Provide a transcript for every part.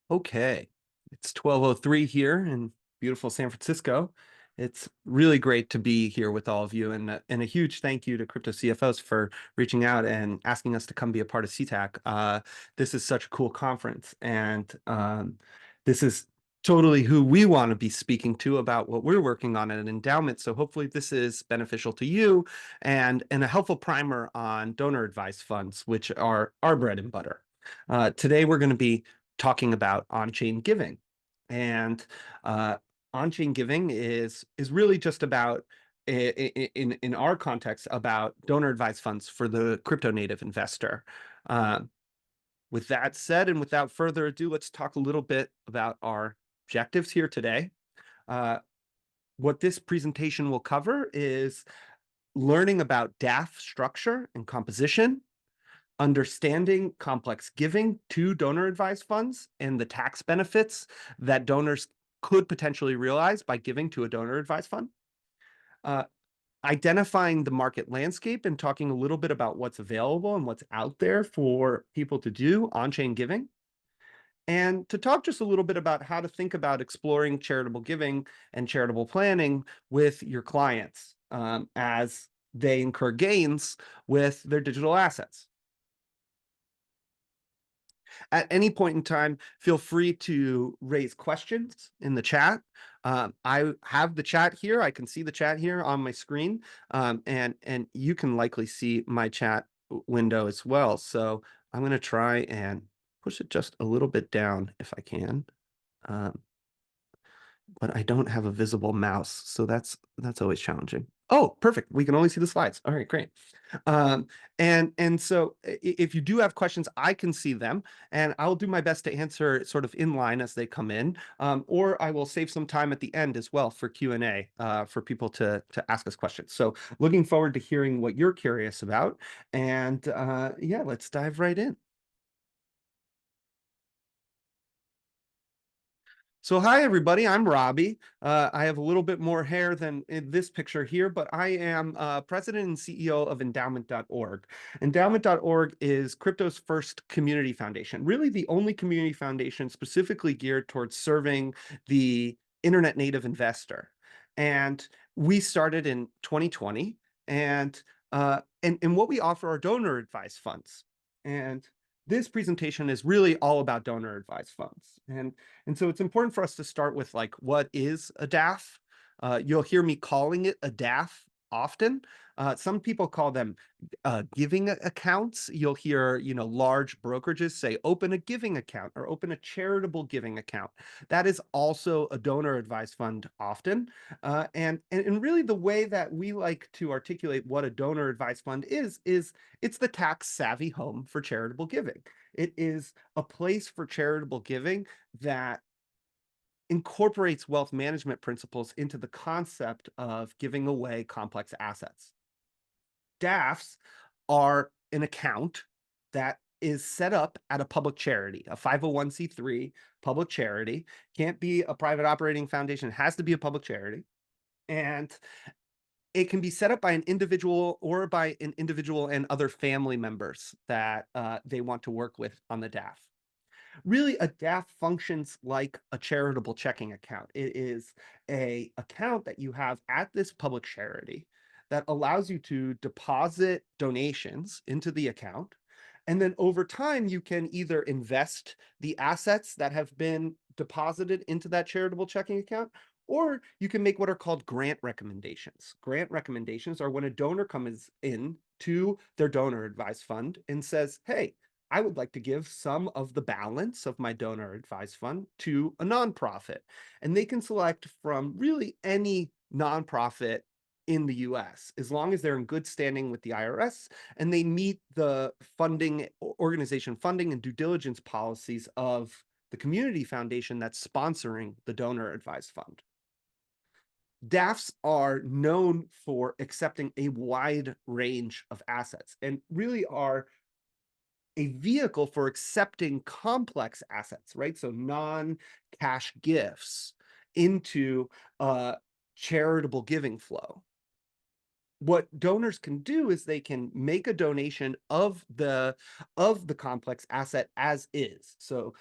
Okay, it's 12:03 here in beautiful San Francisco. It's really great to be here with all of you, and a huge thank you to Crypto CFOs for reaching out and asking us to come be a part of CTAC. This is such a cool conference, and this is totally who we want to be speaking to about what we're working on at an endowment. So hopefully this is beneficial to you and a helpful primer on donor advised funds, which are our bread and butter. Today we're going to be talking about on-chain giving. And on-chain giving is really just about in our context about donor advised funds for the crypto native investor. Uh, with that said, and without further ado, let's talk a little bit about our objectives here today. Uh, what this presentation will cover is learning about DAF structure and composition, understanding complex giving to donor advised funds and the tax benefits that donors could potentially realize by giving to a donor advised fund, uh, identifying the market landscape and talking a little bit about what's available and what's out there for people to do on-chain giving, and to talk just a little bit about how to think about exploring charitable giving and charitable planning with your clients as they incur gains with their digital assets. At any point in time, feel free to raise questions in the chat. I have the chat here. I can see the chat here on my screen, and you can likely see my chat window as well. So I'm going to try and push it just a little bit down if I can. Um, but I don't have a visible mouse, so that's always challenging. Oh, perfect. We can only see the slides. All right, great. And so if you do have questions, I can see them, and I'll do my best to answer sort of in line as they come in, or I will save some time at the end as well for Q&A for people to ask us questions. So looking forward to hearing what you're curious about, and yeah, let's dive right in. So hi everybody, I'm Robbie. I have a little bit more hair than in this picture here, but I am president and CEO of Endaoment.org. Endaoment.org is crypto's first community foundation, really the only community foundation specifically geared towards serving the internet native investor. And we started in 2020, and what we offer are donor advised funds. And this presentation is really all about donor advised funds. And so it's important for us to start with like, what is a DAF? You'll hear me calling it a DAF often. Some people call them giving accounts. You'll hear, large brokerages say, open a giving account or open a charitable giving account. That is also a donor advised fund often. And really the way that we like to articulate what a donor advised fund is it's the tax savvy home for charitable giving. It is a place for charitable giving that incorporates wealth management principles into the concept of giving away complex assets. DAFs are an account that is set up at a public charity, a 501c3 public charity. Can't be a private operating foundation, it has to be a public charity. And it can be set up by an individual or by an individual and other family members that they want to work with on the DAF. Really, a DAF functions like a charitable checking account. It is a account that you have at this public charity that allows you to deposit donations into the account. And then over time, you can either invest the assets that have been deposited into that charitable checking account, or you can make what are called grant recommendations. Grant recommendations are when a donor comes in to their donor advised fund and says, hey, I would like to give some of the balance of my donor advised fund to a nonprofit. And they can select from really any nonprofit in the US, as long as they're in good standing with the IRS and they meet the organization funding and due diligence policies of the community foundation that's sponsoring the donor advised fund. DAFs are known for accepting a wide range of assets and really are a vehicle for accepting complex assets, right? So non-cash gifts into a charitable giving flow. what donors can do is they can make a donation of the complex asset as is. So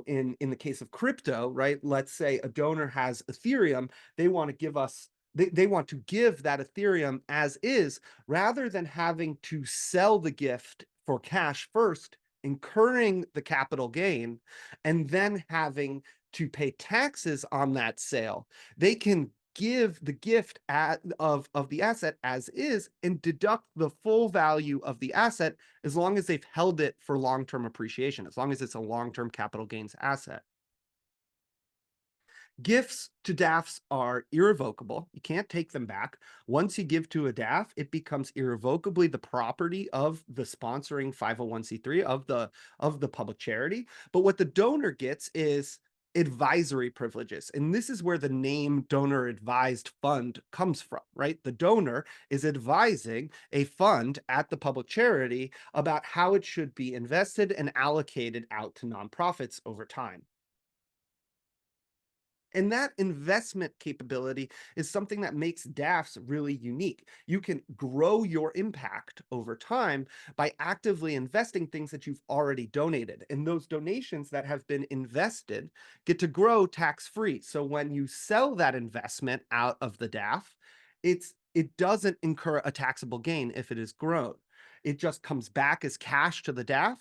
in the case of crypto, right, let's say a donor has Ethereum, they want to give us they want to give that Ethereum as is rather than having to sell the gift for cash first, incurring the capital gain, and then having to pay taxes on that sale. They can give the gift of the asset as is and deduct the full value of the asset as long as they've held it for long-term appreciation, as long as it's a long-term capital gains asset. Gifts to DAFs are irrevocable. You can't take them back. Once you give to a DAF, it becomes irrevocably the property of the sponsoring 501c3 of the public charity. But what the donor gets is advisory privileges. And this is where the name donor advised fund comes from, right? The donor is advising a fund at the public charity about how it should be invested and allocated out to nonprofits over time. And that investment capability is something that makes DAFs really unique. You can grow your impact over time by actively investing things that you've already donated. And those donations that have been invested get to grow tax-free. So when you sell that investment out of the DAF, it doesn't incur a taxable gain if it is grown. It just comes back as cash to the DAF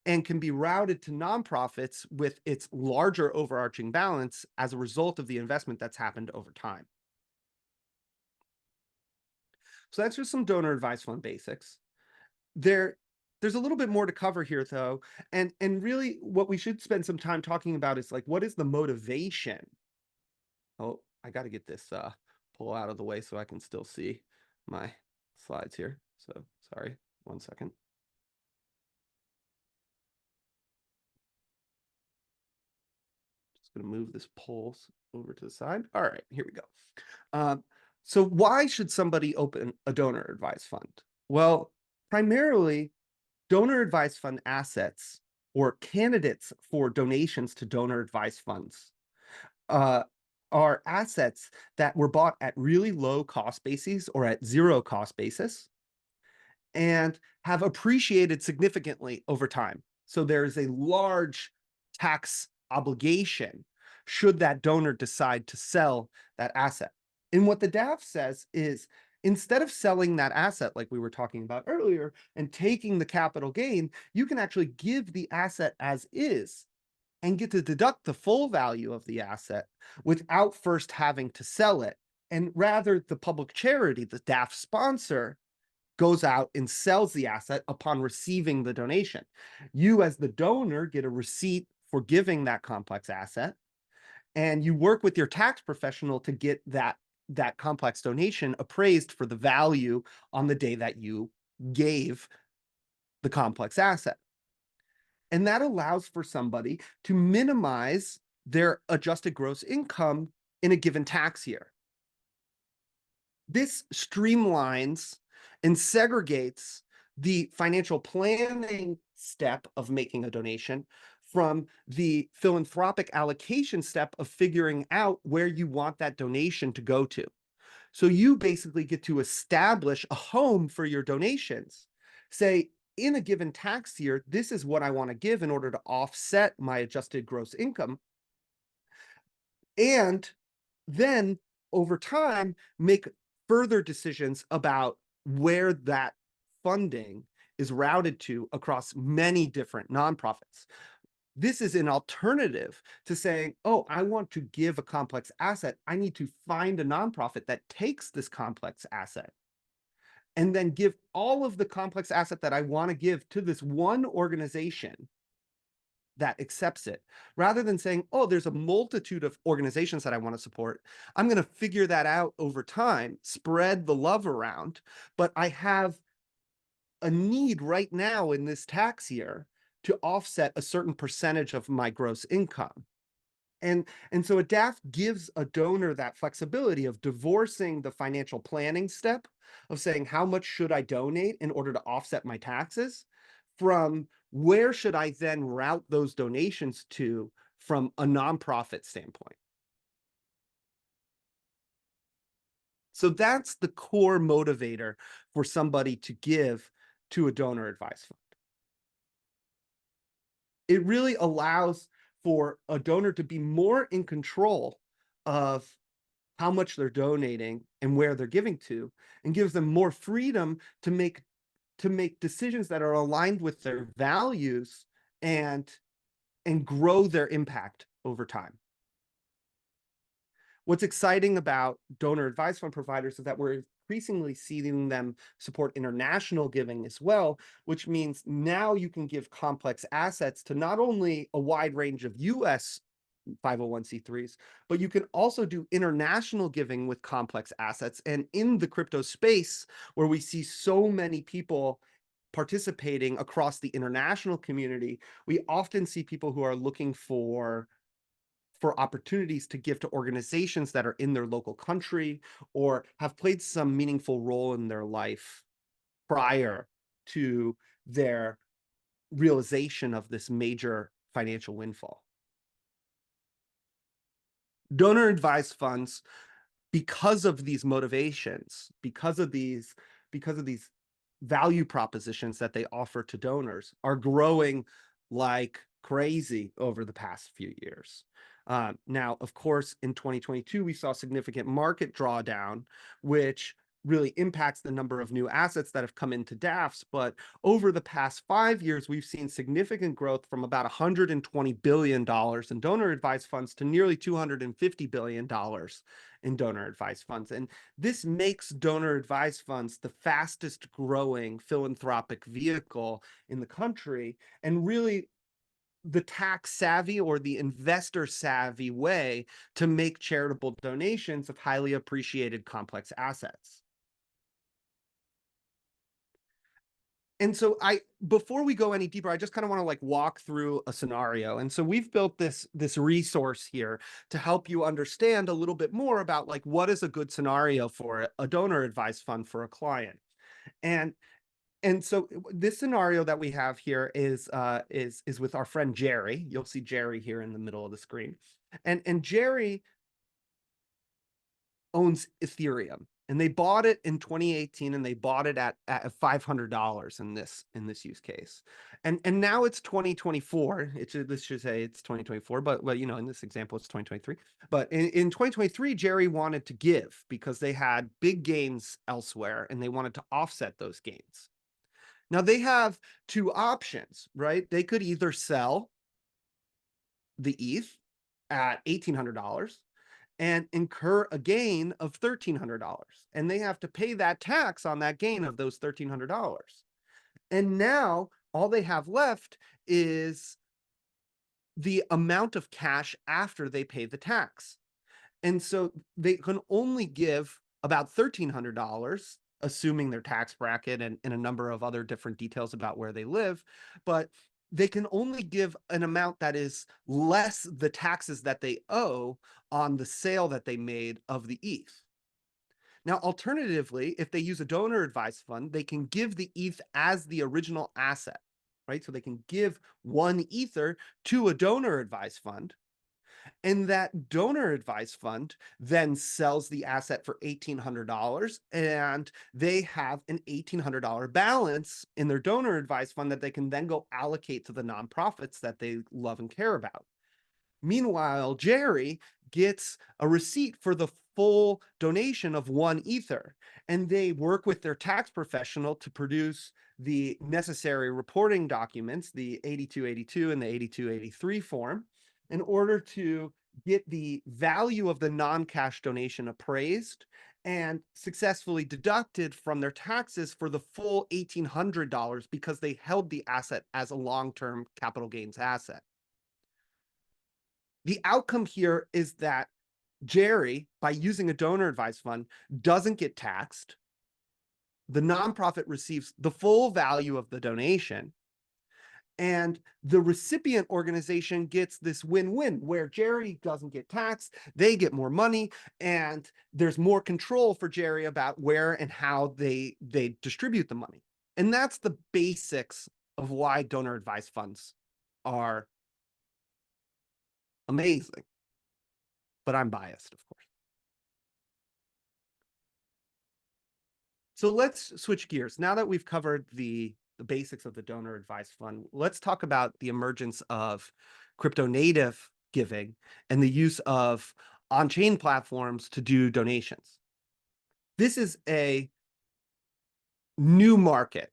and can be routed to nonprofits with its larger overarching balance as a result of the investment that's happened over time. So that's just some donor advised fund basics. There's a little bit more to cover here though, and really what we should spend some time talking about is like, what is the motivation? Oh, I got to get this pull out of the way so I can still see my slides here. So sorry, 1 second. Going to move this poll over to the side. All right, here we go. So why should somebody open a donor advised fund? Well, primarily donor advised fund assets or candidates for donations to donor advised funds uh, are assets that were bought at really low cost bases or at zero cost basis and have appreciated significantly over time. So there is a large tax obligation should that donor decide to sell that asset. And what the DAF says is instead of selling that asset like we were talking about earlier and taking the capital gain, you can actually give the asset as is and get to deduct the full value of the asset without first having to sell it. And rather, the public charity, the DAF sponsor, goes out and sells the asset upon receiving the donation. You, as the donor, get a receipt for giving that complex asset, and you work with your tax professional to get that complex donation appraised for the value on the day that you gave the complex asset. And that allows for somebody to minimize their adjusted gross income in a given tax year. This streamlines and segregates the financial planning step of making a donation from the philanthropic allocation step of figuring out where you want that donation to go to. So you basically get to establish a home for your donations. Say, in a given tax year, this is what I want to give in order to offset my adjusted gross income. And then over time, make further decisions about where that funding is routed to across many different nonprofits. This is an alternative to saying, oh, I want to give a complex asset. I need to find a nonprofit that takes this complex asset and then give all of the complex asset that I want to give to this one organization that accepts it, rather than saying, oh, there's a multitude of organizations that I want to support. I'm going to figure that out over time, spread the love around, but I have a need right now in this tax year to offset a certain percentage of my gross income. And so a DAF gives a donor that flexibility of divorcing the financial planning step of saying, how much should I donate in order to offset my taxes, from where should I then route those donations to from a nonprofit standpoint. So that's the core motivator for somebody to give to a donor advised fund. It really allows for a donor to be more in control of how much they're donating and where they're giving to, and gives them more freedom to make decisions that are aligned with their values and grow their impact over time. What's exciting about donor advised fund providers is that we're increasingly seeing them support international giving as well, which means now you can give complex assets to not only a wide range of US 501(c)(3)s, but you can also do international giving with complex assets. And in the crypto space, where we see so many people participating across the international community, we often see people who are looking for opportunities to give to organizations that are in their local country or have played some meaningful role in their life prior to their realization of this major financial windfall. Donor advised funds, because of these motivations, because of these value propositions that they offer to donors, are growing like crazy over the past few years. Now, of course, in 2022, we saw significant market drawdown, which really impacts the number of new assets that have come into DAFs. But over the past 5 years, we've seen significant growth from about $120 billion in donor advised funds to nearly $250 billion in donor advised funds. And this makes donor advised funds the fastest growing philanthropic vehicle in the country, and really the tax savvy or the investor savvy way to make charitable donations of highly appreciated complex assets. And so before we go any deeper, I just kind of want to like walk through a scenario. And so we've built this resource here to help you understand a little bit more about like what is a good scenario for a donor advised fund for a client. And so this scenario that we have here is with our friend Jerry. You'll see Jerry here in the middle of the screen. And Jerry owns Ethereum, and they bought it in 2018, and they bought it at $500 in this use case. And now it's 2024. This should say it's 2024, but you know, in this example it's 2023. But in 2023, Jerry wanted to give because they had big gains elsewhere and they wanted to offset those gains. Now they have two options, right? They could either sell the ETH at $1,800 and incur a gain of $1,300. And they have to pay that tax on that gain of those $1,300. And now all they have left is the amount of cash after they pay the tax. And so they can only give about $1,300, assuming their tax bracket and a number of other different details about where they live. But they can only give an amount that is less the taxes that they owe on the sale that they made of the ETH. Now, alternatively, if they use a donor advised fund, they can give the ETH as the original asset, right? So they can give one Ether to a donor advised fund, and that donor advised fund then sells the asset for $1,800, and they have an $1,800 balance in their donor advised fund that they can then go allocate to the nonprofits that they love and care about. Meanwhile, Jerry gets a receipt for the full donation of one Ether, and they work with their tax professional to produce the necessary reporting documents, the 8282 and the 8283 form, in order to get the value of the non-cash donation appraised and successfully deducted from their taxes for the full $1,800 because they held the asset as a long-term capital gains asset. The outcome here is that Jerry, by using a donor advised fund, doesn't get taxed. The nonprofit receives the full value of the donation, and the recipient organization gets this win-win where Jerry doesn't get taxed, they get more money, and there's more control for Jerry about where and how they distribute the money. And that's the basics of why donor advised funds are amazing. But I'm biased, of course. So let's switch gears. Now that we've covered the basics of the donor advised fund, let's talk about the emergence of crypto native giving and the use of on-chain platforms to do donations. This is a new market.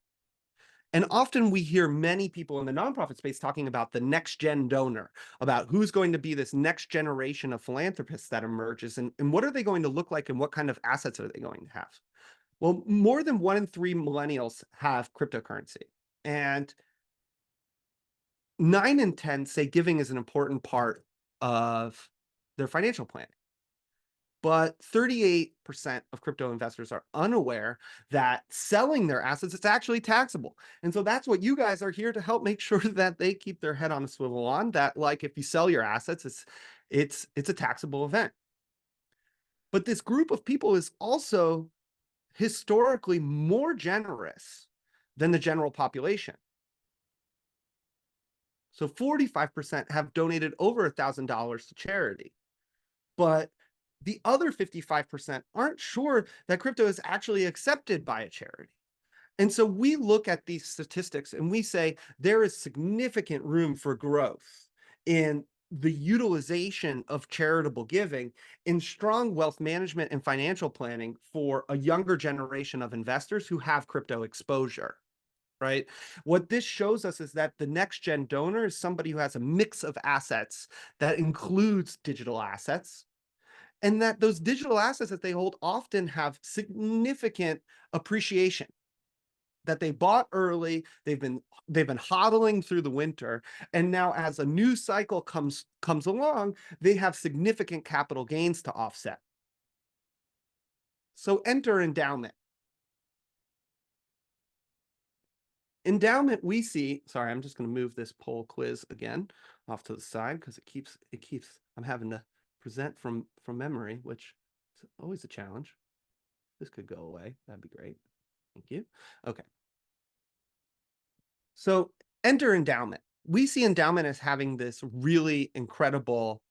And often we hear many people in the nonprofit space talking about the next gen donor, about who's going to be this next generation of philanthropists that emerges, and what are they going to look like and what kind of assets are they going to have? Well, more than 1 in 3 millennials have cryptocurrency. And 9 in 10 say giving is an important part of their financial plan. But 38% of crypto investors are unaware that selling their assets is actually taxable. And so that's what you guys are here to help make sure that they keep their head on a swivel on, that like if you sell your assets, it's a taxable event. But this group of people is also historically more generous than the general population. So 45% have donated over $1,000 to charity. But the other 55% aren't sure that crypto is actually accepted by a charity. And so we look at these statistics and we say there is significant room for growth in the utilization of charitable giving in strong wealth management and financial planning for a younger generation of investors who have crypto exposure. Right. What this shows us is that the next gen donor is somebody who has a mix of assets that includes digital assets, and that those digital assets that they hold often have significant appreciation, that they bought early, they've been hodling through the winter, and now as a new cycle comes along, they have significant capital gains to offset. So enter endowment. Endaoment, we see, sorry, I'm just going to move this poll quiz again off to the side because I'm having to present from memory, which is always a challenge. This could go away. That'd be great. Thank you. Okay. So enter endowment. We see endowment as having this really incredible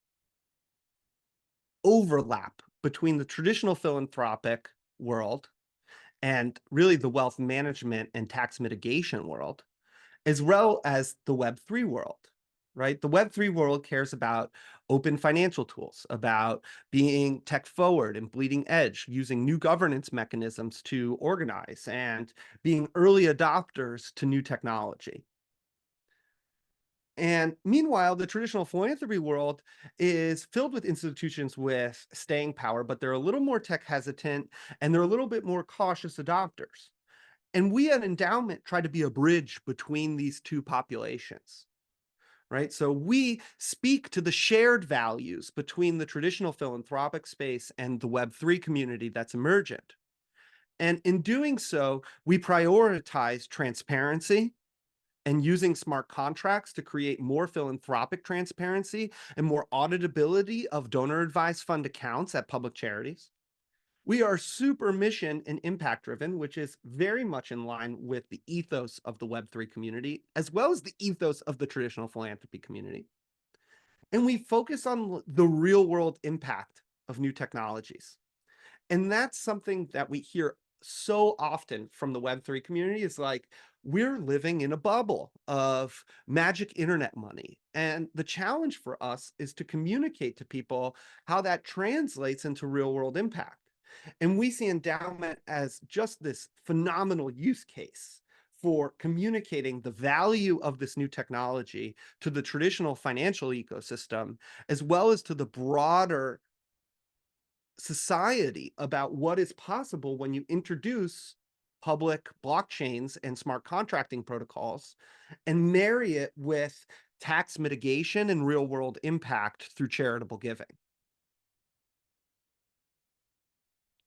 overlap between the traditional philanthropic world and really the wealth management and tax mitigation world, as well as the Web3 world, right? The Web3 world cares about open financial tools, about being tech forward and bleeding edge, using new governance mechanisms to organize, and being early adopters to new technology. And meanwhile, the traditional philanthropy world is filled with institutions with staying power, but they're a little more tech hesitant and they're a little bit more cautious adopters. And we at Endaoment try to be a bridge between these two populations, right? So we speak to the shared values between the traditional philanthropic space and the Web3 community that's emergent. And in doing so, we prioritize transparency and using smart contracts to create more philanthropic transparency and more auditability of donor advised fund accounts at public charities. We are super mission and impact driven, which is very much in line with the ethos of the Web3 community, as well as the ethos of the traditional philanthropy community. And we focus on the real world impact of new technologies. And that's something that we hear so often from the Web3 community is like, we're living in a bubble of magic internet money. And the challenge for us is to communicate to people how that translates into real world impact. And we see endowment as just this phenomenal use case for communicating the value of this new technology to the traditional financial ecosystem, as well as to the broader society about what is possible when you introduce public blockchains and smart contracting protocols and marry it with tax mitigation and real world impact through charitable giving.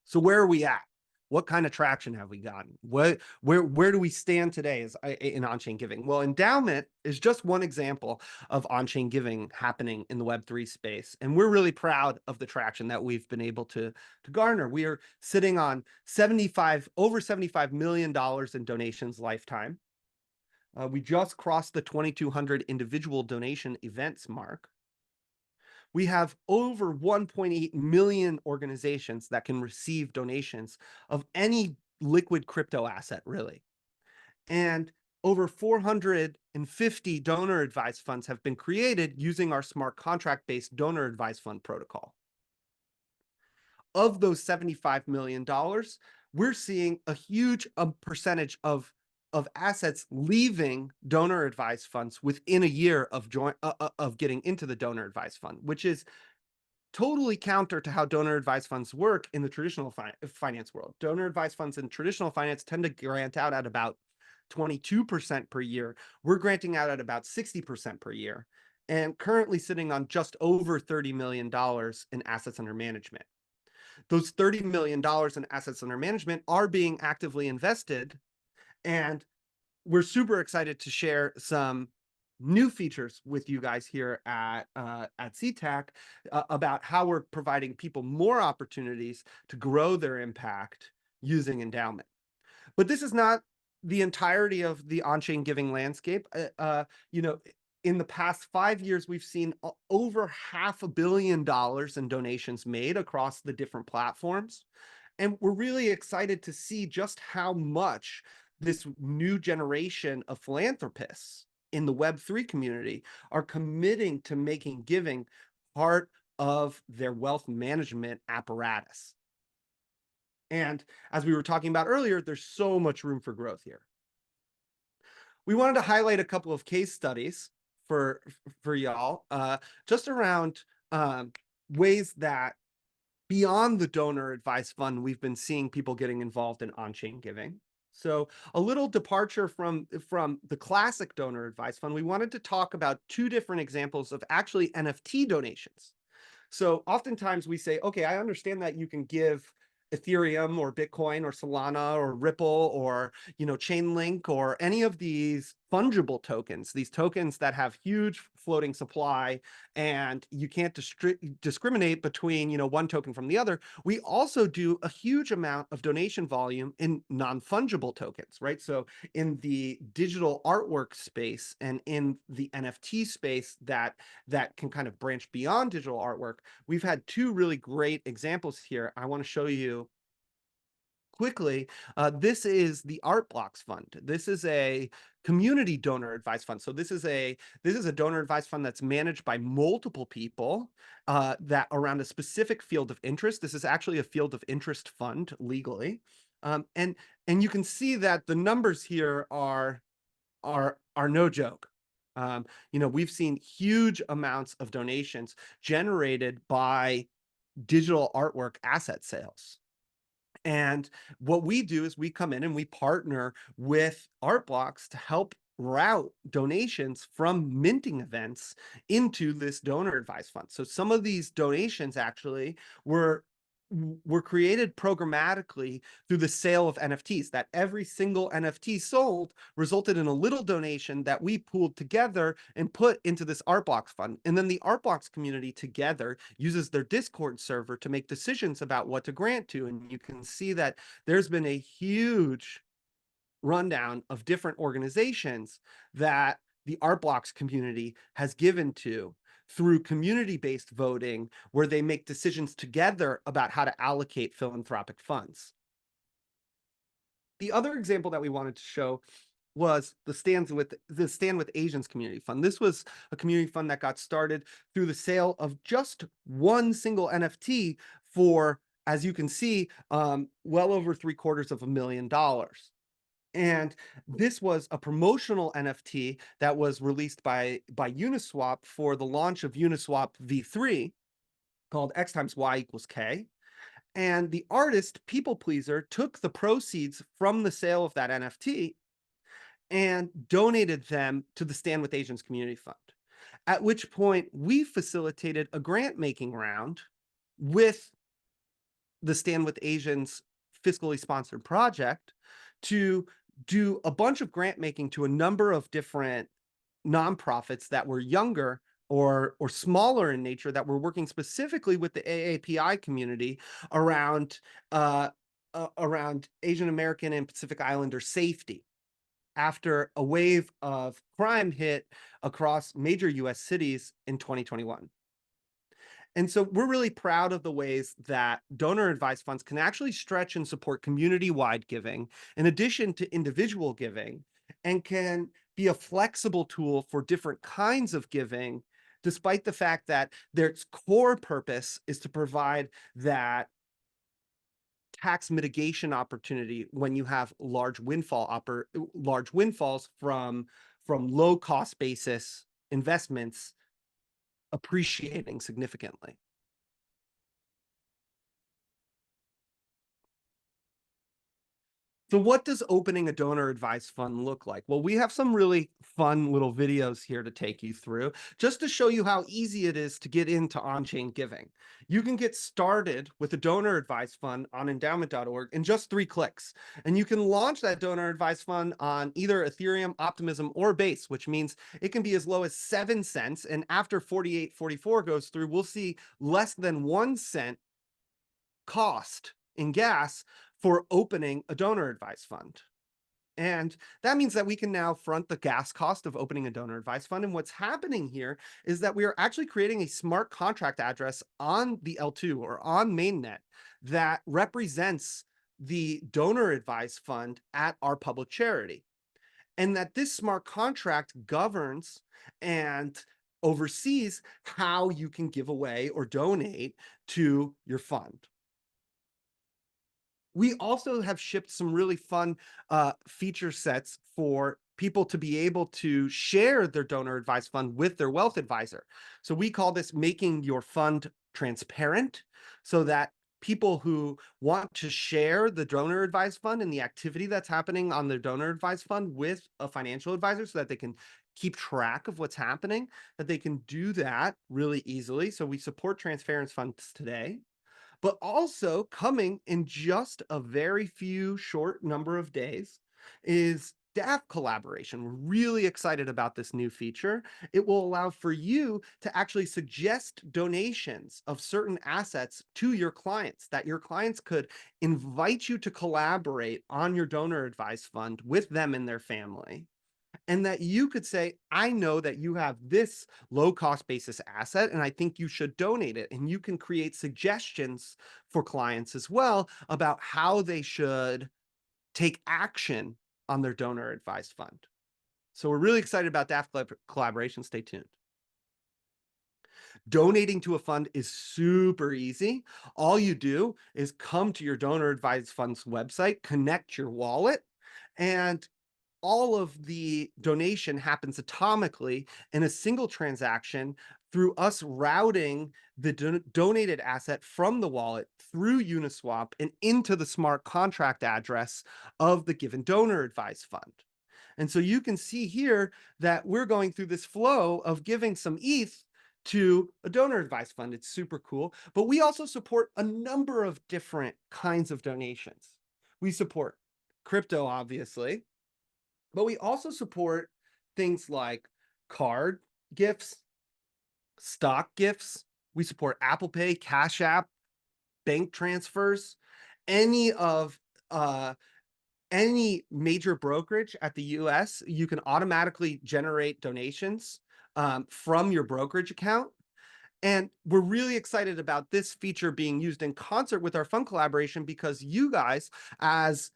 So where are we at? What kind of traction have we gotten? Where do we stand today in on-chain giving? Well, endowment is just one example of on-chain giving happening in the Web3 space. And we're really proud of the traction that we've been able to garner. We are sitting on over $75 million in donations lifetime. We just crossed the 2,200 individual donation events mark. We have over 1.8 million organizations that can receive donations of any liquid crypto asset, really. And over 450 donor advised funds have been created using our smart contract based donor advised fund protocol. Of those $75 million, we're seeing a huge percentage of assets leaving donor advised funds within a year of getting into the donor advised fund, which is totally counter to how donor advised funds work in the traditional finance world. Donor advised funds in traditional finance tend to grant out at about 22% per year. We're granting out at about 60% per year, and currently sitting on just over $30 million in assets under management. Those $30 million in assets under management are being actively invested, and we're super excited to share some new features with you guys here at CTAC about how we're providing people more opportunities to grow their impact using endowment. But this is not the entirety of the on-chain giving landscape. In the past 5 years, we've seen over $500 million in donations made across the different platforms. And we're really excited to see just how much this new generation of philanthropists in the Web3 community are committing to making giving part of their wealth management apparatus. And as we were talking about earlier, there's so much room for growth here. We wanted to highlight a couple of case studies for y'all, just around ways that beyond the donor advised fund, we've been seeing people getting involved in on-chain giving. So a little departure from the classic donor advised fund, we wanted to talk about two different examples of actually NFT donations. So oftentimes we say, okay, I understand that you can give Ethereum or Bitcoin or Solana or Ripple or Chainlink or any of these fungible tokens, these tokens that have huge floating supply, and you can't discriminate between one token from the other. We also do a huge amount of donation volume in non-fungible tokens, right? So in the digital artwork space and in the NFT space that can kind of branch beyond digital artwork, we've had two really great examples here. I want to show you quickly. This is the Art Blocks Fund. This is a community donor advised fund. So this is a donor advised fund that's managed by multiple people that around a specific field of interest. This is actually a field of interest fund legally, and you can see that the numbers here are no joke. We've seen huge amounts of donations generated by digital artwork asset sales. And what we do is we come in and we partner with Art Blocks to help route donations from minting events into this donor advised fund. So some of these donations actually were created programmatically through the sale of NFTs, that every single NFT sold resulted in a little donation that we pooled together and put into this Art Blocks fund. And then the Art Blocks community together uses their Discord server to make decisions about what to grant to. And you can see that there's been a huge rundown of different organizations that the Art Blocks community has given to through community-based voting, where they make decisions together about how to allocate philanthropic funds. The other example that we wanted to show was the Stand with Asians Community Fund. This was a community fund that got started through the sale of just one single NFT for, as you can see, well over $750,000. And this was a promotional NFT that was released by Uniswap for the launch of Uniswap v3 called X times Y equals K. And the artist, People Pleaser, took the proceeds from the sale of that NFT and donated them to the Stand with Asians Community Fund. At which point we facilitated a grant making round with the Stand with Asians fiscally sponsored project to do a bunch of grant making to a number of different nonprofits that were younger or smaller in nature, that were working specifically with the AAPI community around Asian American and Pacific Islander safety after a wave of crime hit across major US cities in 2021. And so we're really proud of the ways that donor advised funds can actually stretch and support community-wide giving in addition to individual giving, and can be a flexible tool for different kinds of giving, despite the fact that their core purpose is to provide that tax mitigation opportunity when you have large windfalls from low cost basis investments appreciating significantly. So what does opening a donor advised fund look like? Well, we have some really fun little videos here to take you through, just to show you how easy it is to get into on-chain giving. You can get started with a donor advised fund on Endaoment.org in just 3 clicks. And you can launch that donor advised fund on either Ethereum, Optimism, or Base, which means it can be as low as 7 cents. And after 4844 goes through, we'll see less than 1 cent cost in gas for opening a donor advised fund. And that means that we can now front the gas cost of opening a donor advised fund. And what's happening here is that we are actually creating a smart contract address on the L2 or on mainnet that represents the donor advised fund at our public charity. And that this smart contract governs and oversees how you can give away or donate to your fund. We also have shipped some really fun feature sets for people to be able to share their donor advised fund with their wealth advisor. So we call this making your fund transparent, so that people who want to share the donor advised fund and the activity that's happening on their donor advised fund with a financial advisor so that they can keep track of what's happening, that they can do that really easily. So we support transparent funds today. But also coming in just a very few short number of days is DAF collaboration. We're really excited about this new feature. It will allow for you to actually suggest donations of certain assets to your clients, that your clients could invite you to collaborate on your donor advised fund with them and their family. And that you could say, I know that you have this low cost basis asset, and I think you should donate it. And you can create suggestions for clients as well about how they should take action on their donor advised fund. So we're really excited about that collaboration. Stay tuned. Donating to a fund is super easy. All you do is come to your donor advised fund's website, connect your wallet, and all of the donation happens atomically in a single transaction through us routing the donated asset from the wallet through Uniswap and into the smart contract address of the given donor advised fund. And so you can see here that we're going through this flow of giving some ETH to a donor advised fund. It's super cool. But we also support a number of different kinds of donations. We support crypto, obviously, but we also support things like card gifts, stock gifts. We support Apple Pay, Cash App, bank transfers, any of any major brokerage at the US. You can automatically generate donations from your brokerage account. And we're really excited about this feature being used in concert with our fund collaboration, because you guys, as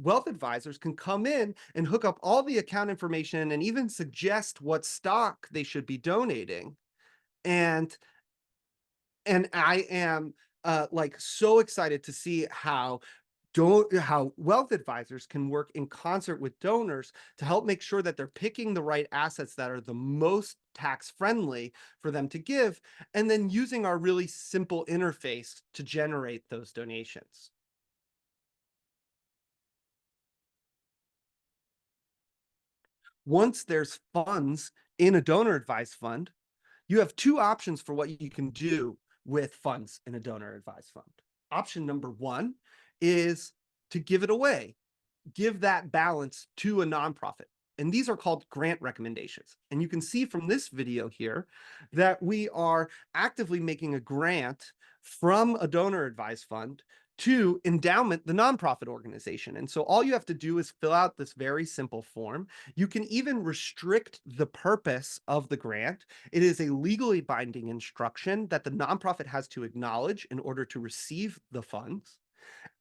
wealth advisors, can come in and hook up all the account information and even suggest what stock they should be donating. And I am like so excited to see how wealth advisors can work in concert with donors to help make sure that they're picking the right assets that are the most tax friendly for them to give, and then using our really simple interface to generate those donations. Once there's funds in a donor advised fund, you have 2 options for what you can do with funds in a donor advised fund. Option number 1 is to give it away, give that balance to a nonprofit. And these are called grant recommendations. And you can see from this video here that we are actively making a grant from a donor advised fund to Endaoment, the nonprofit organization. And so all you have to do is fill out this very simple form. You can even restrict the purpose of the grant. It is a legally binding instruction that the nonprofit has to acknowledge in order to receive the funds.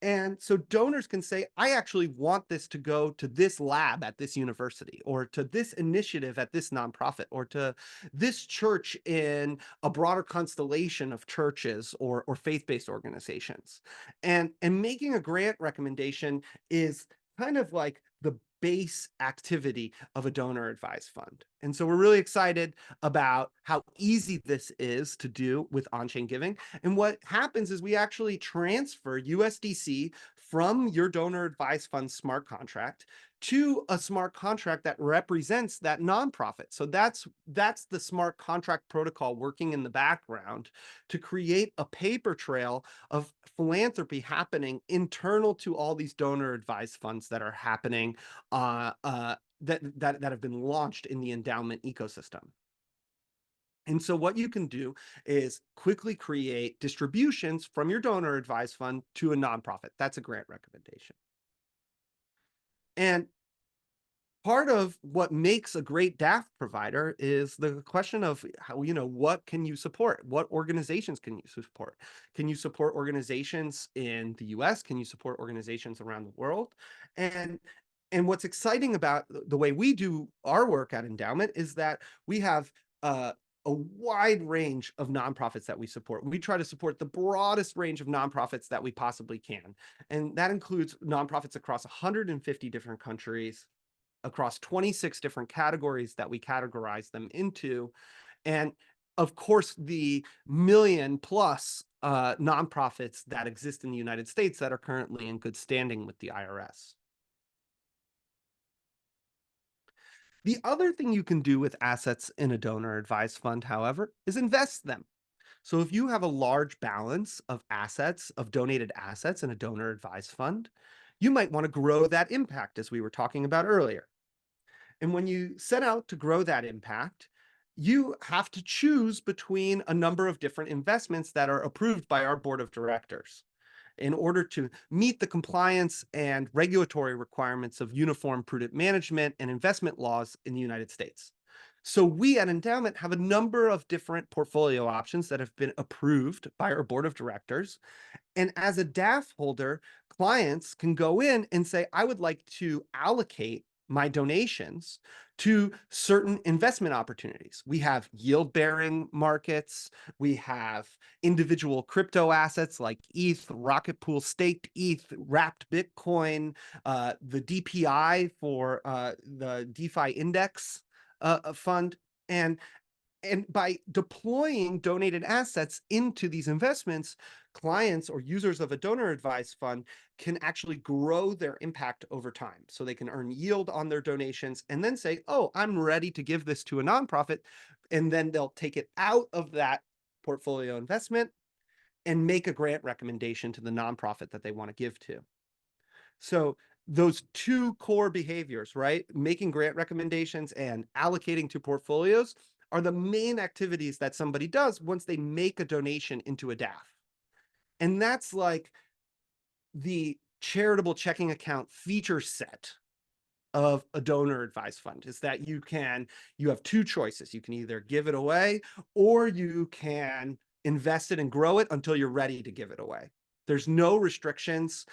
And so donors can say, I actually want this to go to this lab at this university, or to this initiative at this nonprofit, or to this church in a broader constellation of churches or faith-based organizations. And making a grant recommendation is kind of like the base activity of a donor advised fund. And so we're really excited about how easy this is to do with on-chain giving. And what happens is we actually transfer USDC from your donor advised fund smart contract to a smart contract that represents that nonprofit. So that's the smart contract protocol working in the background to create a paper trail of philanthropy happening internal to all these donor advised funds that are happening that have been launched in the endowment ecosystem. And so what you can do is quickly create distributions from your donor advised fund to a nonprofit. That's a grant recommendation. And part of what makes a great DAF provider is the question of how, what can you support? What organizations can you support? Can you support organizations in the US? Can you support organizations around the world? And what's exciting about the way we do our work at Endaoment is that we have a wide range of nonprofits that we support. We try to support the broadest range of nonprofits that we possibly can. And that includes nonprofits across 150 different countries, across 26 different categories that we categorize them into. And of course, the million plus nonprofits that exist in the United States that are currently in good standing with the IRS. The other thing you can do with assets in a donor advised fund, however, is invest them. So if you have a large balance of assets, of donated assets in a donor advised fund, you might want to grow that impact, as we were talking about earlier. And when you set out to grow that impact, you have to choose between a number of different investments that are approved by our board of directors in order to meet the compliance and regulatory requirements of uniform prudent management and investment laws in the United States. So we at Endaoment have a number of different portfolio options that have been approved by our board of directors. And as a DAF holder, clients can go in and say, I would like to allocate my donations to certain investment opportunities. We have yield-bearing markets. We have individual crypto assets like ETH, Rocket Pool staked ETH, wrapped Bitcoin, the DPI for the DeFi index fund. And by deploying donated assets into these investments, clients or users of a donor advised fund can actually grow their impact over time. So they can earn yield on their donations and then say, oh, I'm ready to give this to a nonprofit. And then they'll take it out of that portfolio investment and make a grant recommendation to the nonprofit that they want to give to. So those two core behaviors, right? Making grant recommendations and allocating to portfolios are the main activities that somebody does once they make a donation into a DAF. And that's like the charitable checking account feature set of a donor advised fund, is that you have two choices. You can either give it away or you can invest it and grow it until you're ready to give it away. There's no restrictions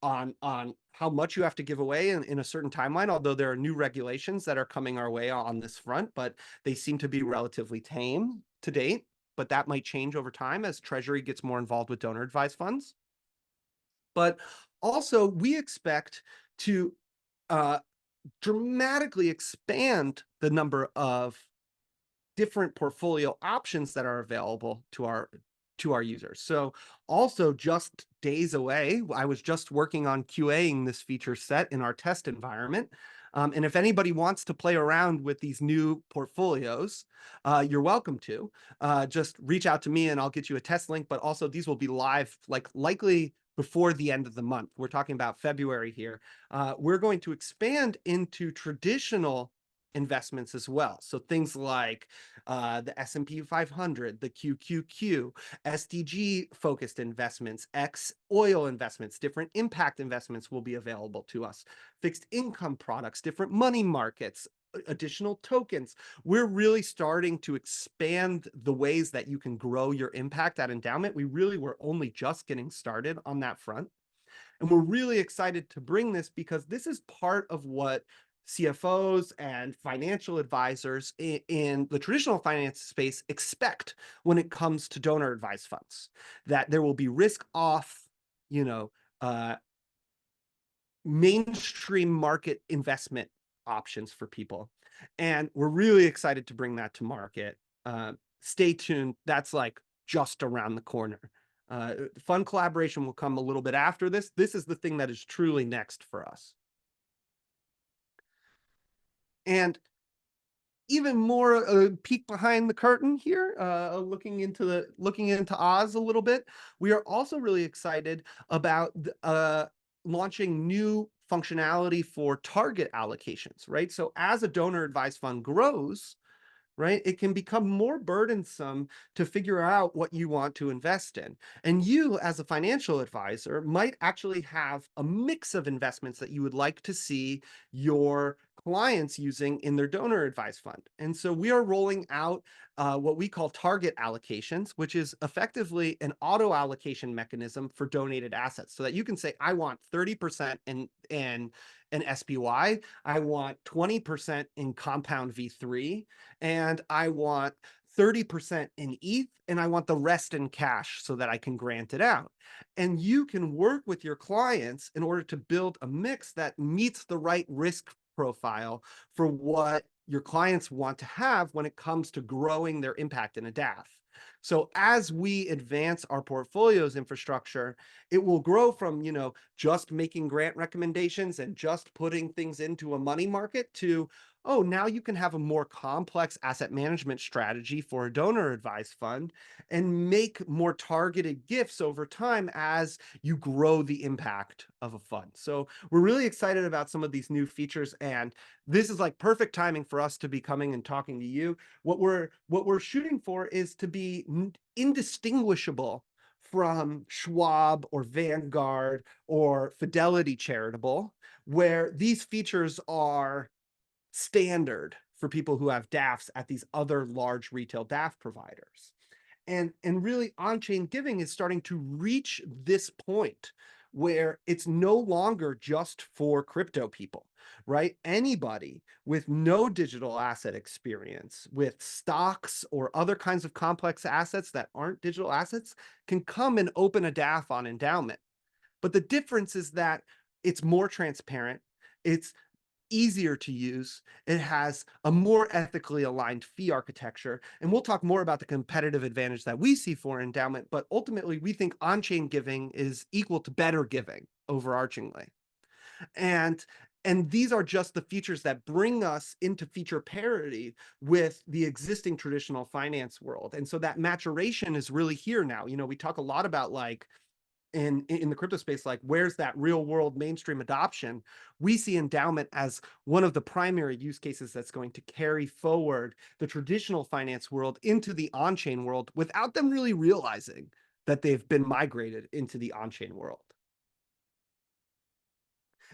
on how much you have to give away in a certain timeline, although there are new regulations that are coming our way on this front, but they seem to be relatively tame to date. But that might change over time as Treasury gets more involved with donor advised funds. But also, we expect to dramatically expand the number of different portfolio options that are available to our users. So also just days away, I was just working on QAing this feature set in our test environment. And if anybody wants to play around with these new portfolios, you're welcome to. Just reach out to me and I'll get you a test link. But also these will be live likely before the end of the month. We're talking about February here. We're going to expand into traditional investments as well. So things like the S&P 500, the QQQ, SDG focused investments, X oil investments, different impact investments will be available to us, fixed income products, different money markets, additional tokens. We're really starting to expand the ways that you can grow your impact at Endaoment. We really were only just getting started on that front. And we're really excited to bring this because this is part of what CFOs and financial advisors in the traditional finance space expect when it comes to donor advised funds, that there will be risk off, you know, uh, mainstream market investment options for people. And we're really excited to bring that to market. Stay tuned. That's like just around the corner. Fun collaboration will come a little bit after this. This is the thing that is truly next for us. And even more peek behind the curtain here, looking into Oz a little bit. We are also really excited about launching new functionality for target allocations, right? So as a donor advised fund grows, right, it can become more burdensome to figure out what you want to invest in. And you, as a financial advisor, might actually have a mix of investments that you would like to see your clients using in their donor advised fund. And so we are rolling out what we call target allocations, which is effectively an auto allocation mechanism for donated assets, so that you can say, I want 30% in an SPY, I want 20% in compound V3, and I want 30% in ETH, and I want the rest in cash so that I can grant it out. And you can work with your clients in order to build a mix that meets the right risk profile for what your clients want to have when it comes to growing their impact in a DAF. So as we advance our portfolio's infrastructure, it will grow from, just making grant recommendations and just putting things into a money market to, oh, now you can have a more complex asset management strategy for a donor advised fund and make more targeted gifts over time as you grow the impact of a fund. So we're really excited about some of these new features, and this is like perfect timing for us to be coming and talking to you. What we're shooting for is to be indistinguishable from Schwab or Vanguard or Fidelity Charitable, where these features are standard for people who have DAFs at these other large retail DAF providers. And really, on-chain giving is starting to reach this point where it's no longer just for crypto people, right? Anybody with no digital asset experience, with stocks or other kinds of complex assets that aren't digital assets, can come and open a DAF on Endaoment. But the difference is that it's more transparent, it's easier to use, it has a more ethically aligned fee architecture, and we'll talk more about the competitive advantage that we see for Endaoment, but ultimately we think on-chain giving is equal to better giving overarchingly. And these are just the features that bring us into feature parity with the existing traditional finance world. And so that maturation is really here now. We talk a lot about like in the crypto space, like where's that real world mainstream adoption? We see Endaoment as one of the primary use cases that's going to carry forward the traditional finance world into the on-chain world without them really realizing that they've been migrated into the on-chain world.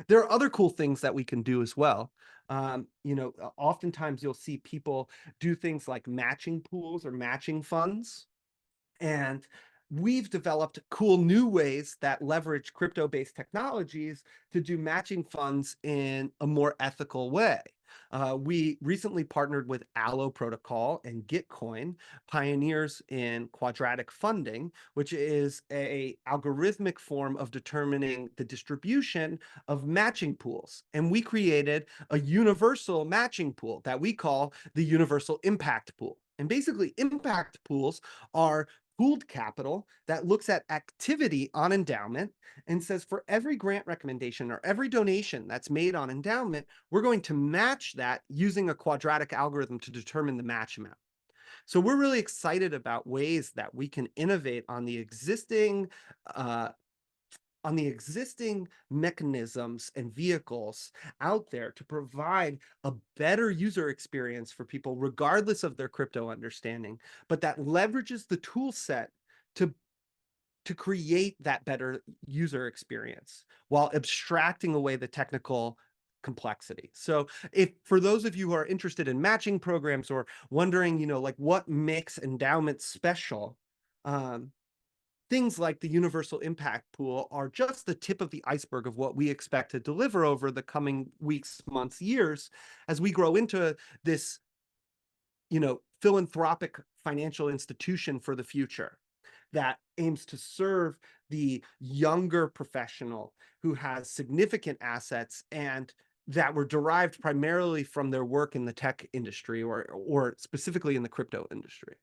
There are other cool things that we can do as well. Oftentimes you'll see people do things like matching pools or matching funds. And we've developed cool new ways that leverage crypto-based technologies to do matching funds in a more ethical way. We recently partnered with Allo Protocol and Gitcoin, pioneers in quadratic funding, which is a algorithmic form of determining the distribution of matching pools. And we created a universal matching pool that we call the Universal Impact Pool. And basically, impact pools are pooled capital that looks at activity on Endaoment and says for every grant recommendation or every donation that's made on Endaoment, we're going to match that using a quadratic algorithm to determine the match amount. So we're really excited about ways that we can innovate on the existing on the existing mechanisms and vehicles out there to provide a better user experience for people, regardless of their crypto understanding, but that leverages the tool set to create that better user experience while abstracting away the technical complexity. So if for those of you who are interested in matching programs or wondering, like what makes Endaoment special, um, things like the universal impact pool are just the tip of the iceberg of what we expect to deliver over the coming weeks, months, years, as we grow into this, philanthropic financial institution for the future that aims to serve the younger professional who has significant assets and that were derived primarily from their work in the tech industry or specifically in the crypto industry.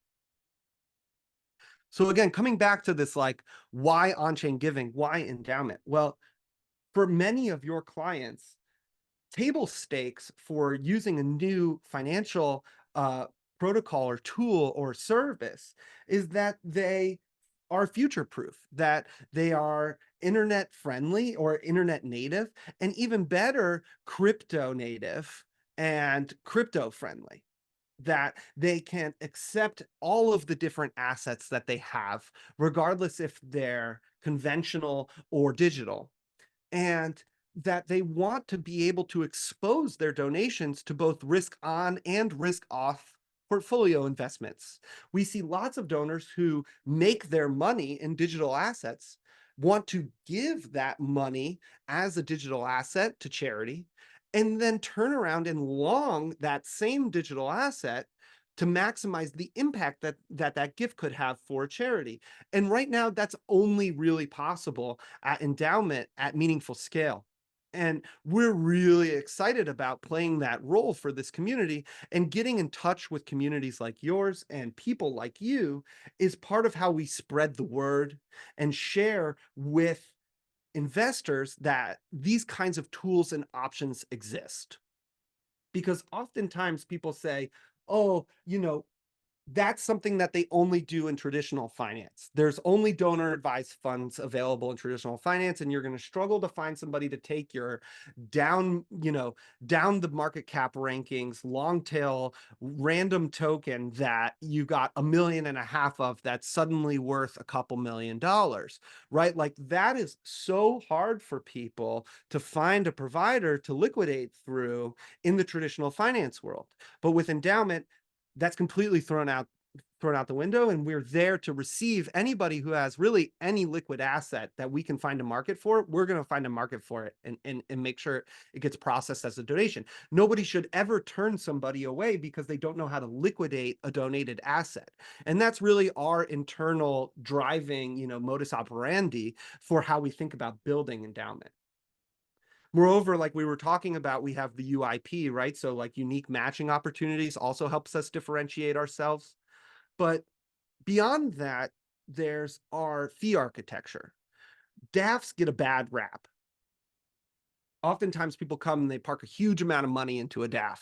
So again, coming back to this, like, why on-chain giving, why Endaoment? Well, for many of your clients, table stakes for using a new financial protocol or tool or service is that they are future proof, that they are internet friendly or internet native, and even better, crypto native and crypto friendly, that they can accept all of the different assets that they have, regardless if they're conventional or digital, and that they want to be able to expose their donations to both risk on and risk off portfolio investments. We see lots of donors who make their money in digital assets, want to give that money as a digital asset to charity, and then turn around and long that same digital asset to maximize the impact that gift could have for charity. And right now, that's only really possible at Endaoment at meaningful scale. And we're really excited about playing that role for this community, and getting in touch with communities like yours and people like you is part of how we spread the word and share with investors that these kinds of tools and options exist. Because oftentimes people say, oh, that's something that they only do in traditional finance. There's only donor advised funds available in traditional finance, and you're going to struggle to find somebody to take your down, down the market cap rankings, long tail, random token that you got 1.5 million of that's suddenly worth a couple $1 million, right? Like, that is so hard for people to find a provider to liquidate through in the traditional finance world. But with Endaoment, that's completely thrown out the window, and we're there to receive anybody who has really any liquid asset that we can find a market for. We're going to find a market for it and make sure it gets processed as a donation. Nobody should ever turn somebody away because they don't know how to liquidate a donated asset. And that's really our internal driving, modus operandi for how we think about building Endaoment. Moreover, like we were talking about, we have the UIP, right? So like unique matching opportunities also helps us differentiate ourselves. But beyond that, there's our fee architecture. DAFs get a bad rap. Oftentimes people come and they park a huge amount of money into a DAF,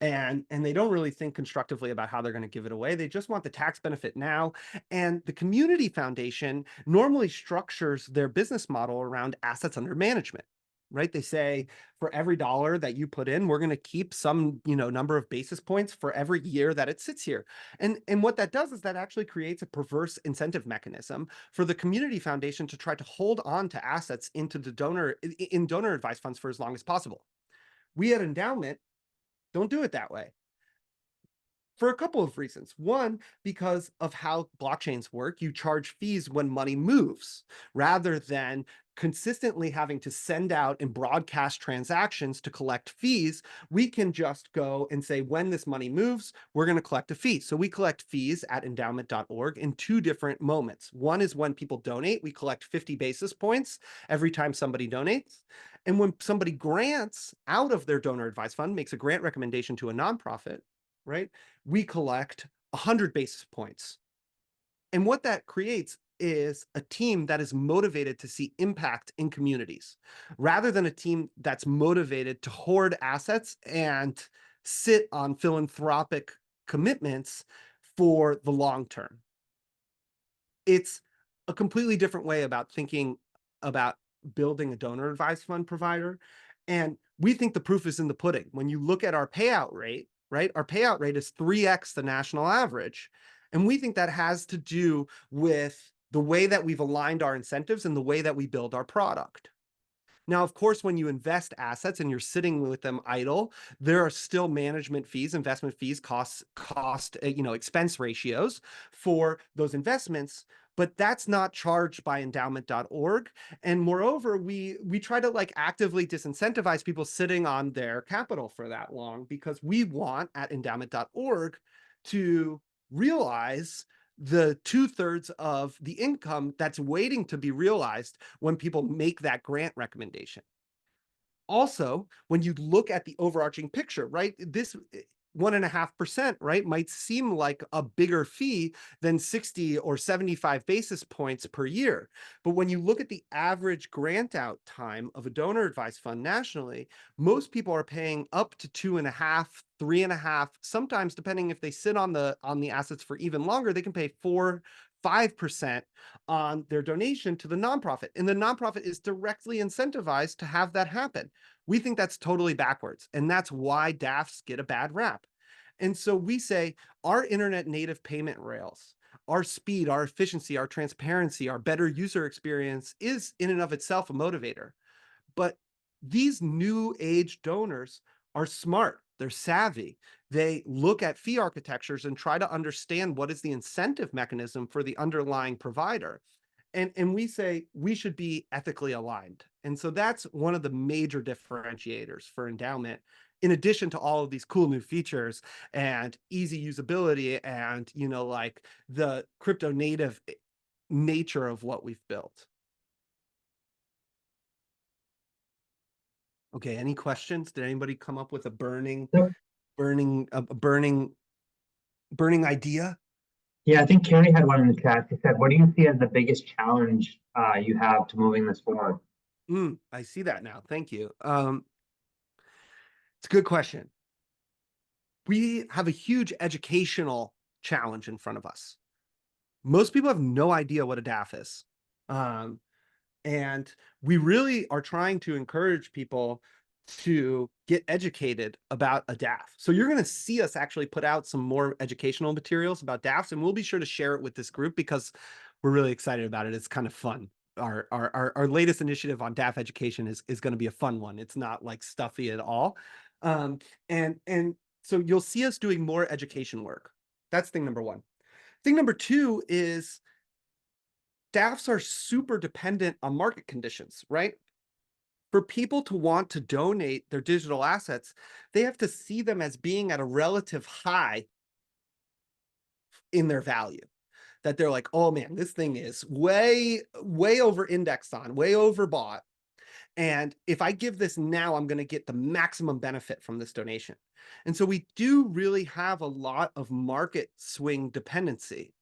and they don't really think constructively about how they're going to give it away. They just want the tax benefit now. And the community foundation normally structures their business model around assets under management, right? They say for every dollar that you put in, we're going to keep some, number of basis points for every year that it sits here. And what that does is that actually creates a perverse incentive mechanism for the community foundation to try to hold on to assets into the donor advised funds for as long as possible. We at Endaoment don't do it that way, for a couple of reasons. One, because of how blockchains work, you charge fees when money moves, rather than consistently having to send out and broadcast transactions to collect fees. We can just go and say, when this money moves, we're going to collect a fee. So we collect fees at endaoment.org in two different moments. One is when people donate, we collect 50 basis points every time somebody donates. And when somebody grants out of their donor advised fund, makes a grant recommendation to a nonprofit, right, we collect 100 basis points. And what that creates is a team that is motivated to see impact in communities, rather than a team that's motivated to hoard assets and sit on philanthropic commitments for the long term. It's a completely different way about thinking about building a donor advised fund provider. And we think the proof is in the pudding. When you look at our payout rate, right, our payout rate is 3x the national average. And we think that has to do with the way that we've aligned our incentives and the way that we build our product. Now, of course, when you invest assets and you're sitting with them idle, there are still management fees, investment fees, expense ratios for those investments, but that's not charged by Endaoment.org. And moreover, we try to like actively disincentivize people sitting on their capital for that long, because we want at Endaoment.org to realize the 2/3 of the income that's waiting to be realized when people make that grant recommendation. Also, when you look at the overarching picture, right, this 1.5%, right, might seem like a bigger fee than 60 or 75 basis points per year. But when you look at the average grant out time of a donor advised fund nationally, most people are paying up to 2.5, 3.5, sometimes depending if they sit on the assets for even longer, they can pay 4-5% on their donation to the nonprofit. And the nonprofit is directly incentivized to have that happen. We think that's totally backwards. And that's why DAFs get a bad rap. And so we say our internet native payment rails, our speed, our efficiency, our transparency, our better user experience is in and of itself a motivator. But these new age donors are smart. They're savvy. They look at fee architectures and try to understand what is the incentive mechanism for the underlying provider. And we say we should be ethically aligned. And so that's one of the major differentiators for Endaoment, in addition to all of these cool new features and easy usability and, like the crypto native nature of what we've built. Okay, any questions? Did anybody come up with a burning, So, burning, a burning, burning idea? yeah, I think Carrie had one in the chat. She said, "What do you see as the biggest challenge you have to moving this forward?" I see that now. Thank you. It's a good question. We have a huge educational challenge in front of us. Most people have no idea what a DAF is. Um, and we really are trying to encourage people to get educated about a DAF. So you're going to see us actually put out some more educational materials about DAFs, and we'll be sure to share it with this group because we're really excited about it. It's kind of fun. Our latest initiative on DAF education is going to be a fun one. It's not like stuffy at all. Um, and so you'll see us doing more education work. That's thing number one. Thing number two is DAFs are super dependent on market conditions, right? For people to want to donate their digital assets, they have to see them as being at a relative high in their value. That they're like, oh man, this thing is way, way over indexed on, way overbought. And if I give this now, I'm going to get the maximum benefit from this donation. And so we do really have a lot of market swing dependency.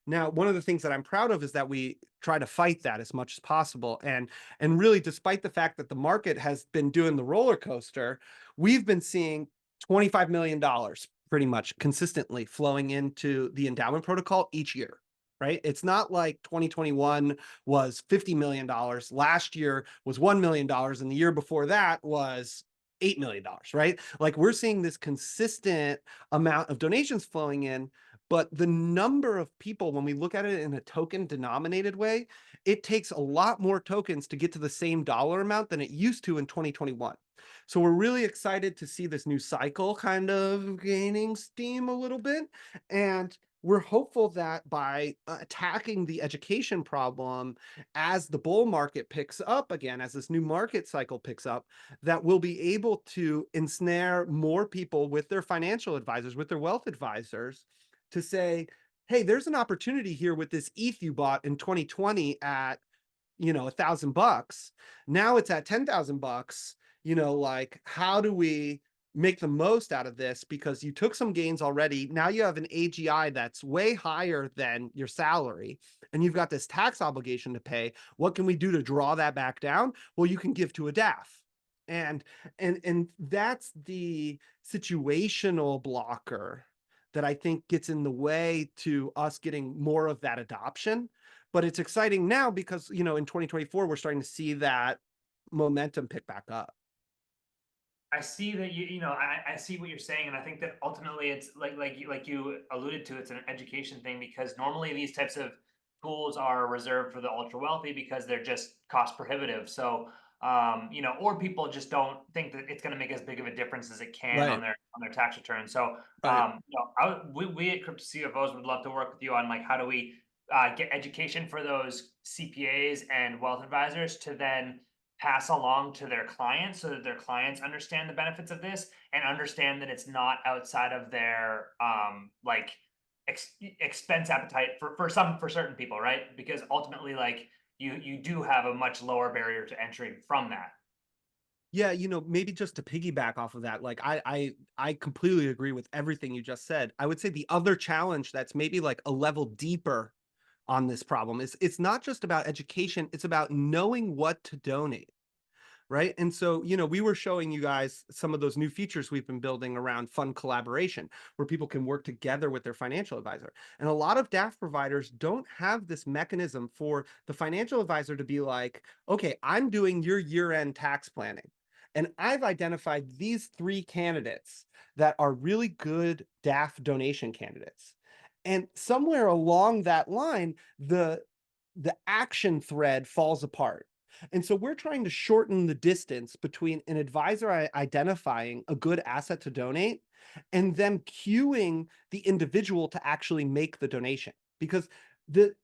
Now, one of the things that I'm proud of is that we try to fight that as much as possible. And really, despite the fact that the market has been doing the roller coaster, we've been seeing $25 million pretty much consistently flowing into the endowment protocol each year. Right? It's not like 2021 was $50 million. Last year was $1 million. And the year before that was $8 million, right? Like we're seeing this consistent amount of donations flowing in, but the number of people, when we look at it in a token denominated way, it takes a lot more tokens to get to the same dollar amount than it used to in 2021. So we're really excited to see this new cycle kind of gaining steam a little bit. And we're hopeful that by attacking the education problem as the bull market picks up again, as this new market cycle picks up, that we'll be able to ensnare more people with their financial advisors, with their wealth advisors, to say, hey, there's an opportunity here with this ETH you bought in 2020 at, $1,000. Now it's at $10,000. Like, how do we make the most out of this? Because you took some gains already. Now you have an AGI that's way higher than your salary, and you've got this tax obligation to pay. What can we do to draw that back down? Well, you can give to a DAF. And that's the situational blocker that I think gets in the way to us getting more of that adoption. But it's exciting now because, you know, in 2024, we're starting to see that momentum pick back up. I see that I see what you're saying, and I think that ultimately it's like you alluded to, it's an education thing because normally these types of tools are reserved for the ultra wealthy because they're just cost prohibitive. So or people just don't think that it's going to make as big of a difference as it can Right. on their tax return. So Right. we at Crypto CFOs would love to work with you on like how do we get education for those CPAs and wealth advisors to then pass along to their clients so that their clients understand the benefits of this and understand that it's not outside of their like expense appetite for certain people, right? Because ultimately like you do have a much lower barrier to entry from that. Yeah, you know, maybe just to piggyback off of that, like I completely agree with everything you just said. I would say the other challenge that's maybe like a level deeper on this problem is it's not just about education, it's about knowing what to donate. Right. And so, you know, we were showing you guys some of those new features we've been building around fund collaboration, where people can work together with their financial advisor. And a lot of DAF providers don't have this mechanism for the financial advisor to be like, okay, I'm doing your year-end tax planning. And I've identified these three candidates that are really good DAF donation candidates. And somewhere along that line, the action thread falls apart. And so we're trying to shorten the distance between an advisor identifying a good asset to donate and them cueing the individual to actually make the donation. Because the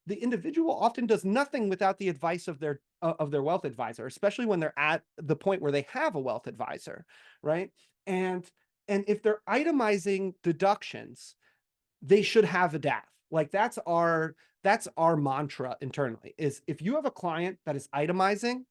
the individual often does nothing without the advice of their wealth advisor, especially when they're at the point where they have a wealth advisor, right? And and if they're itemizing deductions, they should have a DAF. Like that's our mantra internally is if you have a client that is itemizing,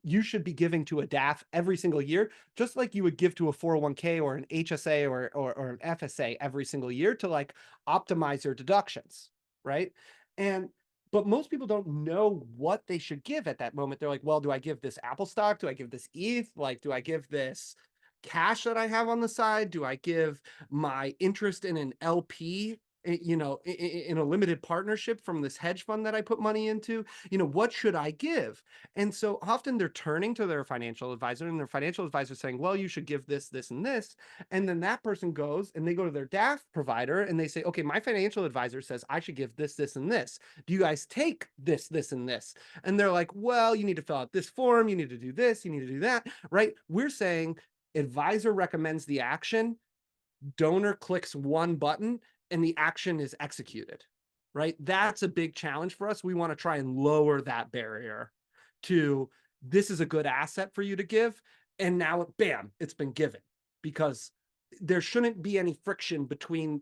you should be giving to a DAF every single year, just like you would give to a 401k or an HSA or an FSA every single year to like optimize your deductions, right? And but most people don't know what they should give at that moment. They're like, well, do I give this Apple stock? Do I give this ETH? Like, do I give this cash that I have on the side? Do I give my interest in an LP, you know, in a limited partnership from this hedge fund that I put money into? You know, what should I give? And so often they're turning to their financial advisor and their financial advisor saying, well, you should give this, this, and this. And then that person goes and they go to their DAF provider and they say, okay, my financial advisor says I should give this, this, and this. Do you guys take this, this, and this? And they're like, well, you need to fill out this form. You need to do this. You need to do that, right? We're saying advisor recommends the action, donor clicks one button, and the action is executed, right? That's a big challenge for us. We want to try and lower that barrier to this is a good asset for you to give. And now, bam, it's been given because there shouldn't be any friction between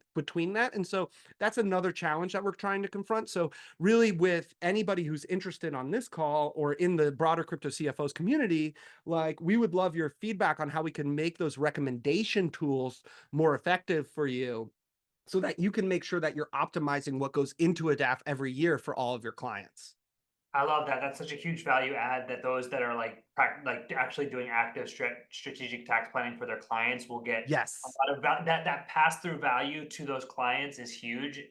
that. And so that's another challenge that we're trying to confront. So really with anybody who's interested on this call or in the broader crypto CFOs community, like we would love your feedback on how we can make those recommendation tools more effective for you so that you can make sure that you're optimizing what goes into a DAF every year for all of your clients. I love that. That's such a huge value add that those that are like like actually doing active strategic tax planning for their clients will get a Yes. lot of that pass through value to those clients is huge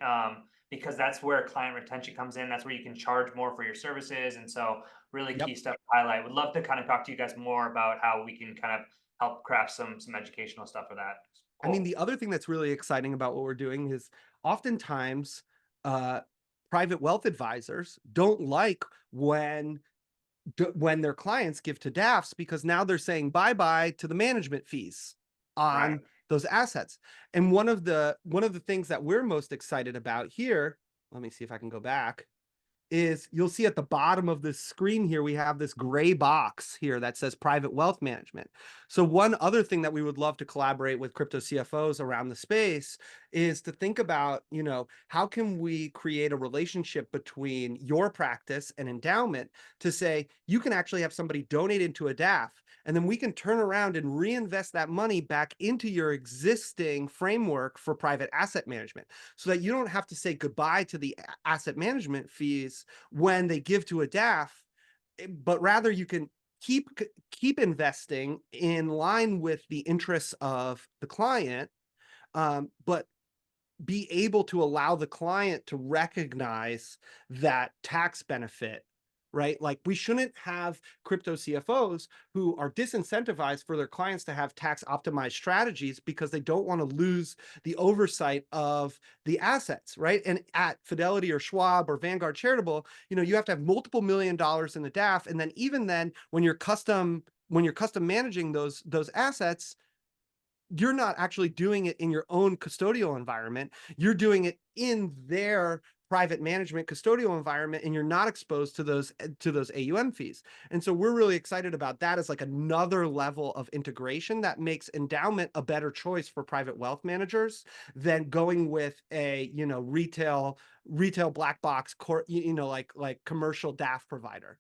because that's where client retention comes in. That's where you can charge more for your services, and so really key Yep. stuff to highlight. Would love to kind of talk to you guys more about how we can kind of help craft some educational stuff for that. I mean, Cool. the other thing that's really exciting about what we're doing is oftentimes uh, private wealth advisors don't like when their clients give to DAFs because now they're saying bye-bye to the management fees Right. on those assets. And one of the things that we're most excited about here, let me see if I can go back, is you'll see at the bottom of this screen here, we have this gray box here that says private wealth management. So one other thing that we would love to collaborate with crypto CFOs around the space is to think about, you know, how can we create a relationship between your practice and endowment to say, you can actually have somebody donate into a DAF, and then we can turn around and reinvest that money back into your existing framework for private asset management so that you don't have to say goodbye to the asset management fees when they give to a DAF, but rather you can keep investing in line with the interests of the client, but be able to allow the client to recognize that tax benefit, right? Like we shouldn't have crypto CFOs who are disincentivized for their clients to have tax optimized strategies because they don't want to lose the oversight of the assets, right? And at Fidelity or Schwab or Vanguard Charitable, you have to have multiple $1 million in the DAF. And then even then, when you're custom managing those assets, you're not actually doing it in your own custodial environment. You're doing it in their private management custodial environment, and you're not exposed to those AUM fees. And so we're really excited about that as like another level of integration that makes Endaoment a better choice for private wealth managers than going with a retail black box like commercial DAF provider.